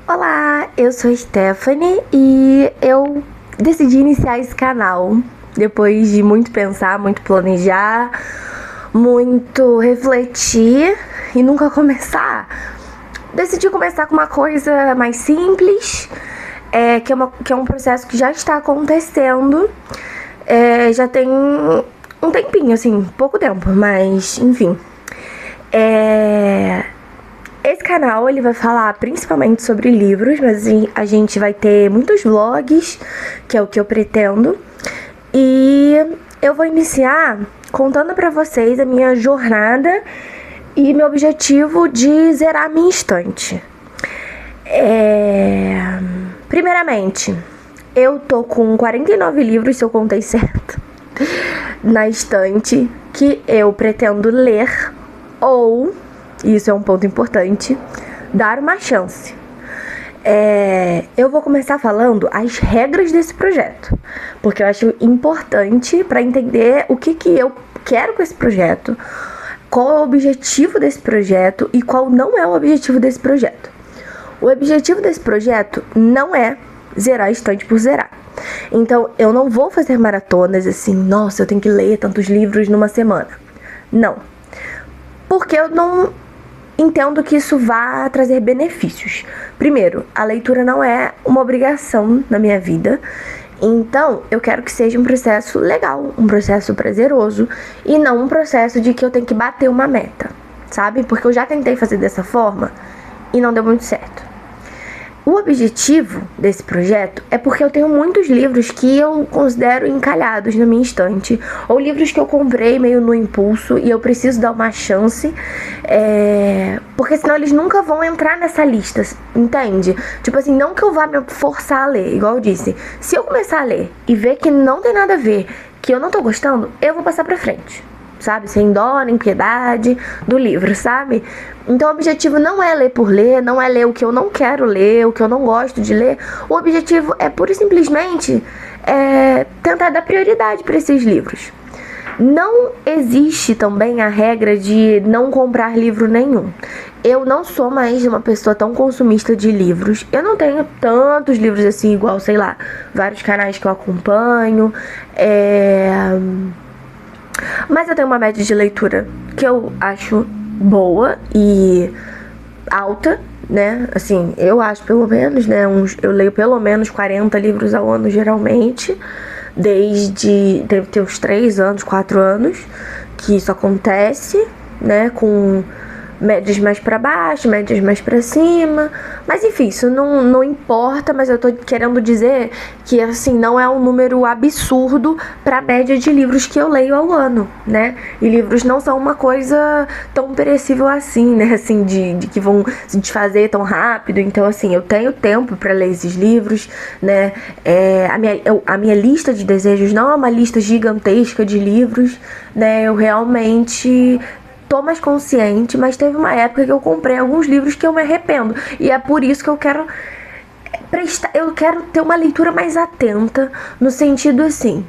Olá, eu sou a Stephanie e eu decidi iniciar esse canal depois de muito pensar, muito planejar, muito refletir e nunca começar. Decidi começar com uma coisa mais simples, que é um processo que já está acontecendo. Já tem um tempinho, assim, pouco tempo, mas enfim. Esse canal ele vai falar principalmente sobre livros, mas a gente vai ter muitos vlogs, que é o que eu pretendo. E eu vou iniciar contando pra vocês a minha jornada e meu objetivo de zerar minha estante. Primeiramente, eu tô com 49 livros, se eu contei certo, na estante que eu pretendo ler ou, isso é um ponto importante, dar uma chance. Eu vou começar falando as regras desse projeto, porque eu acho importante para entender o que eu quero com esse projeto, qual é o objetivo desse projeto e qual não é o objetivo desse projeto. O objetivo desse projeto não é zerar a estante por zerar. Então, eu não vou fazer maratonas assim, nossa, eu tenho que ler tantos livros numa semana. Não. Porque eu não entendo que isso vá trazer benefícios. Primeiro, a leitura não é uma obrigação na minha vida. Então, eu quero que seja um processo legal, um processo prazeroso e não um processo de que eu tenho que bater uma meta, sabe? Porque eu já tentei fazer dessa forma e não deu muito certo. O objetivo desse projeto é porque eu tenho muitos livros que eu considero encalhados na minha estante, ou livros que eu comprei meio no impulso e eu preciso dar uma chance, porque senão eles nunca vão entrar nessa lista, entende? Tipo assim, não que eu vá me forçar a ler, igual eu disse. Se eu começar a ler e ver que não tem nada a ver, que eu não tô gostando, eu vou passar pra frente, sabe? Sem dó, nem piedade do livro, sabe? Então o objetivo não é ler por ler, não é ler o que eu não quero ler, o que eu não gosto de ler. O objetivo é pura e simplesmente tentar dar prioridade para esses livros. Não existe também a regra de não comprar livro nenhum. Eu não sou mais uma pessoa tão consumista de livros. Eu não tenho tantos livros assim, igual, sei lá, vários canais que eu acompanho. Mas eu tenho uma média de leitura que eu acho boa e alta, né? Assim, eu acho pelo menos, né? Eu leio pelo menos 40 livros ao ano, geralmente. Deve ter uns 3 anos, 4 anos que isso acontece, né? Com médias mais pra baixo, médias mais pra cima. Mas enfim, isso não importa, mas eu tô querendo dizer que, assim, não é um número absurdo pra média de livros que eu leio ao ano, né? E livros não são uma coisa tão perecível assim, né? Assim, de que vão se desfazer tão rápido. Então, assim, eu tenho tempo pra ler esses livros, né? A minha lista de desejos não é uma lista gigantesca de livros, né? Eu realmente tô mais consciente, mas teve uma época que eu comprei alguns livros que eu me arrependo. E é por isso que eu quero ter uma leitura mais atenta, no sentido assim,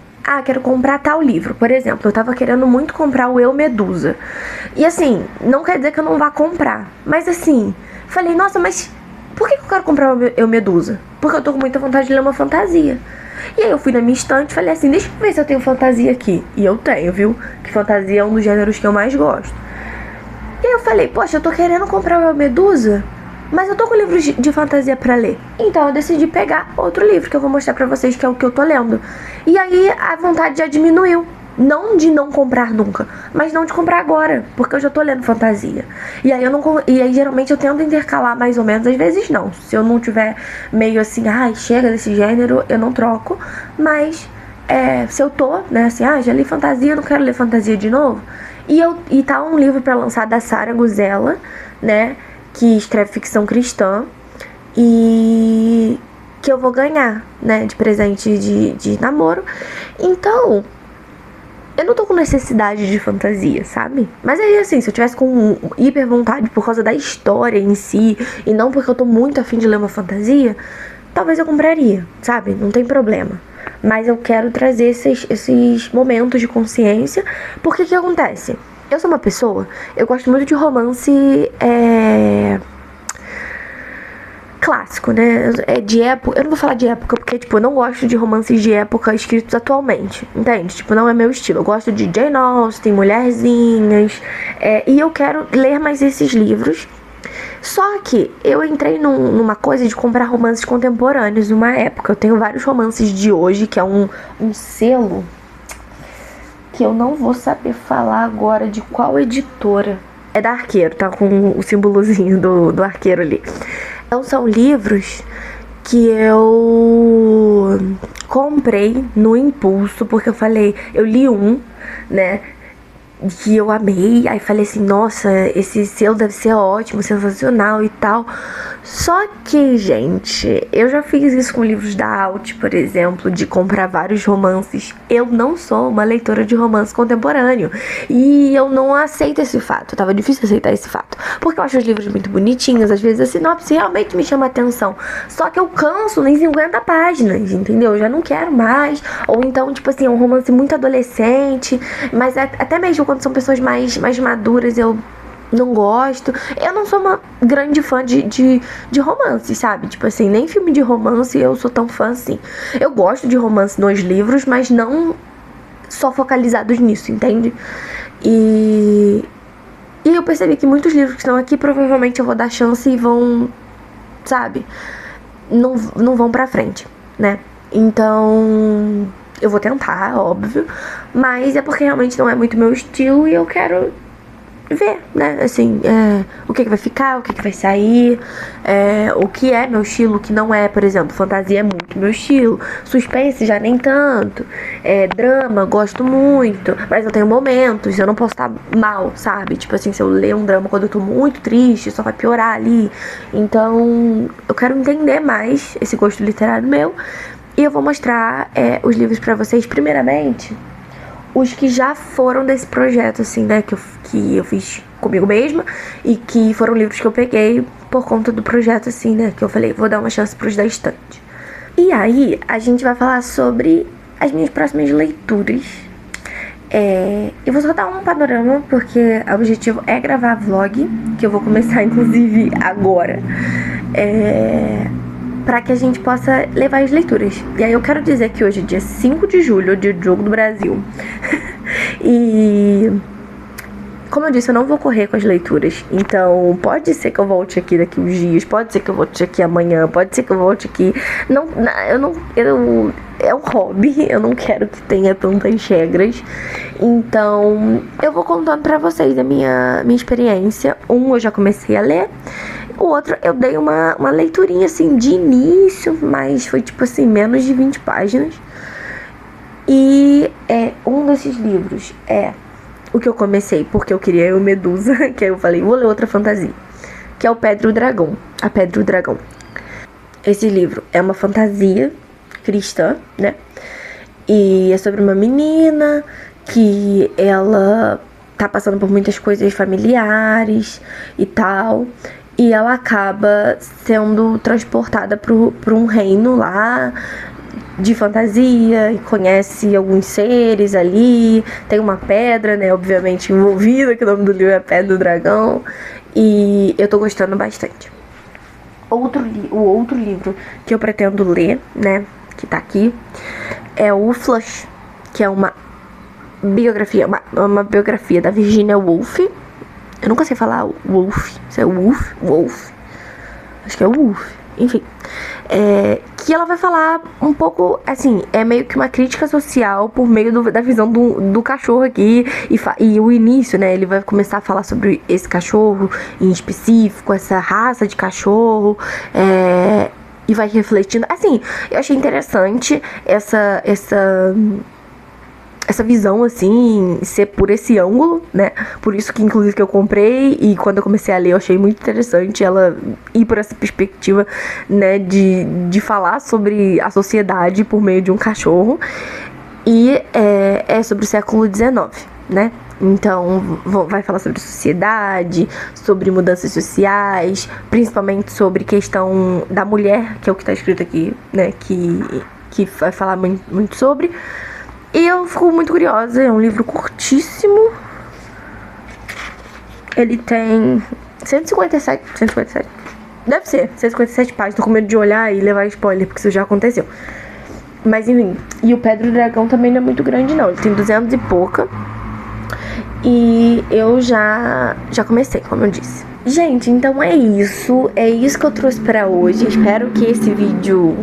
quero comprar tal livro. Por exemplo, eu tava querendo muito comprar o Eu, Medusa. E assim, não quer dizer que eu não vá comprar. Mas assim, falei, nossa, mas por que eu quero comprar o Eu, Medusa? Porque eu tô com muita vontade de ler uma fantasia. E aí eu fui na minha estante e falei assim, deixa eu ver se eu tenho fantasia aqui. E eu tenho, viu? Que fantasia é um dos gêneros que eu mais gosto. E aí eu falei, poxa, eu tô querendo comprar uma Medusa, mas eu tô com livros de fantasia pra ler. Então eu decidi pegar outro livro que eu vou mostrar pra vocês, que é o que eu tô lendo. E aí a vontade já diminuiu. Não de não comprar nunca, mas não de comprar agora, porque eu já tô lendo fantasia. E aí geralmente eu tento intercalar mais ou menos, às vezes não. Se eu não tiver meio assim, chega desse gênero, eu não troco. Mas se eu tô, né, assim, já li fantasia, não quero ler fantasia de novo. E tá um livro pra lançar da Sara Guzella, né, que escreve ficção cristã, e que eu vou ganhar, né, de presente de namoro. Então, eu não tô com necessidade de fantasia, sabe? Mas aí, assim, se eu tivesse com hiper vontade por causa da história em si, e não porque eu tô muito afim de ler uma fantasia, talvez eu compraria, sabe? Não tem problema. Mas eu quero trazer esses momentos de consciência, porque o que acontece? Eu sou uma pessoa, eu gosto muito de romance, clássico, né? É de época. Eu não vou falar de época porque, tipo, eu não gosto de romances de época escritos atualmente, entende? Tipo, não é meu estilo. Eu gosto de Jane Austen, Mulherzinhas, e eu quero ler mais esses livros. Só que eu entrei numa coisa de comprar romances contemporâneos numa época. Eu tenho vários romances de hoje, que é um selo que eu não vou saber falar agora de qual editora. É da Arqueiro, tá com o símbolozinho do arqueiro ali. Então são livros que eu comprei no impulso, porque eu li um, né, que eu amei, aí falei assim, nossa, esse selo deve ser ótimo, sensacional e tal. Só que, gente, eu já fiz isso com livros da Alt, por exemplo, de comprar vários romances. Eu não sou uma leitora de romance contemporâneo e eu não aceito esse fato. Tava difícil aceitar esse fato, porque eu acho os livros muito bonitinhos, às vezes a sinopse realmente me chama atenção. Só que eu canso em 50 páginas, entendeu? Eu já não quero mais. Ou então, tipo assim, é um romance muito adolescente, mas até mesmo quando são pessoas mais maduras, eu não gosto. Eu não sou uma grande fã de romance, sabe? Tipo assim, nem filme de romance eu sou tão fã assim. Eu gosto de romance nos livros, mas não só focalizados nisso, entende? E eu percebi que muitos livros que estão aqui, provavelmente eu vou dar chance e vão, sabe? Não vão pra frente, né? Então eu vou tentar, óbvio, mas é porque realmente não é muito meu estilo e eu quero ver, né, assim, o que vai ficar, o que vai sair, o que é meu estilo, o que não é. Por exemplo, fantasia é muito meu estilo, suspense já nem tanto, drama, gosto muito, mas eu tenho momentos, eu não posso estar mal, sabe, tipo assim, se eu ler um drama quando eu tô muito triste, só vai piorar ali. Então, eu quero entender mais esse gosto literário meu, e eu vou mostrar os livros pra vocês, primeiramente os que já foram desse projeto, assim, né, que eu fiz comigo mesma, e que foram livros que eu peguei por conta do projeto, assim, né, que eu falei, vou dar uma chance pros da estante. E aí, a gente vai falar sobre as minhas próximas leituras. Eu vou só dar um panorama, porque o objetivo é gravar vlog, que eu vou começar, inclusive, agora, para que a gente possa levar as leituras. E aí eu quero dizer que hoje é dia 5 de julho, dia do Jogo do Brasil. E como eu disse, eu não vou correr com as leituras. Então pode ser que eu volte aqui daqui uns dias, pode ser que eu volte aqui amanhã, pode ser que eu volte aqui. É um hobby, eu não quero que tenha tantas regras. Então eu vou contando pra vocês a minha experiência. Eu já comecei a ler. O outro eu dei uma leiturinha assim de início, mas foi tipo assim, menos de 20 páginas. E um desses livros o que eu comecei porque eu queria o Medusa, que aí eu falei, vou ler outra fantasia, que é o Pedra e o Dragão. A Pedra e o Dragão. Esse livro é uma fantasia cristã, né? E é sobre uma menina que ela tá passando por muitas coisas familiares e tal. E ela acaba sendo transportada para um reino lá de fantasia e conhece alguns seres ali. Tem uma pedra, né, obviamente envolvida, que o nome do livro é Pedra do Dragão. E eu tô gostando bastante. O outro livro que eu pretendo ler, né, que tá aqui, é o Flush, que é uma biografia, uma biografia da Virginia Woolf. Eu nunca sei falar Woolf, se é Wolf, acho que é Woolf, enfim. Que ela vai falar um pouco, assim, é meio que uma crítica social por meio da visão do cachorro aqui. E o início, né, ele vai começar a falar sobre esse cachorro em específico, essa raça de cachorro, e vai refletindo. Assim, eu achei interessante essa visão, assim, ser por esse ângulo, né? Por isso que, inclusive, que eu comprei, e quando eu comecei a ler, eu achei muito interessante ela ir por essa perspectiva, né? De falar sobre a sociedade por meio de um cachorro. E é sobre o século XIX, né? Então, vai falar sobre sociedade, sobre mudanças sociais, principalmente sobre questão da mulher, que é o que tá escrito aqui, né? Que vai falar muito sobre. E eu fico muito curiosa, é um livro curtíssimo. Ele tem 157 Deve ser 157 páginas. Tô com medo de olhar e levar spoiler, porque isso já aconteceu. Mas enfim, e o Pedro Dragão também não é muito grande não, ele tem 200 e pouca. E eu já comecei, como eu disse. Gente, então é isso que eu trouxe pra hoje. Espero que esse vídeo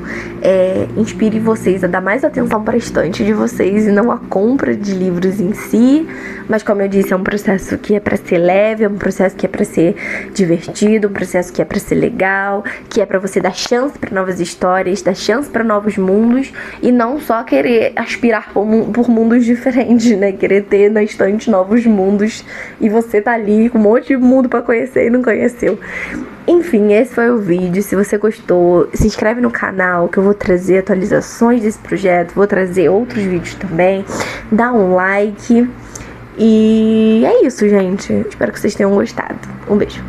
inspire vocês a dar mais atenção para a estante de vocês e não a compra de livros em si. Mas como eu disse, é um processo que é pra ser leve, é um processo que é pra ser divertido, um processo que é pra ser legal, que é pra você dar chance pra novas histórias, dar chance pra novos mundos e não só querer aspirar por mundos diferentes, né? Querer ter na estante novos mundos e você tá ali com um monte de mundo pra conhecer e não conheceu. Enfim, esse foi o vídeo. Se você gostou, se inscreve no canal que eu vou trazer atualizações desse projeto, vou trazer outros vídeos também. Dá um like. E é isso, gente. Espero que vocês tenham gostado. Um beijo.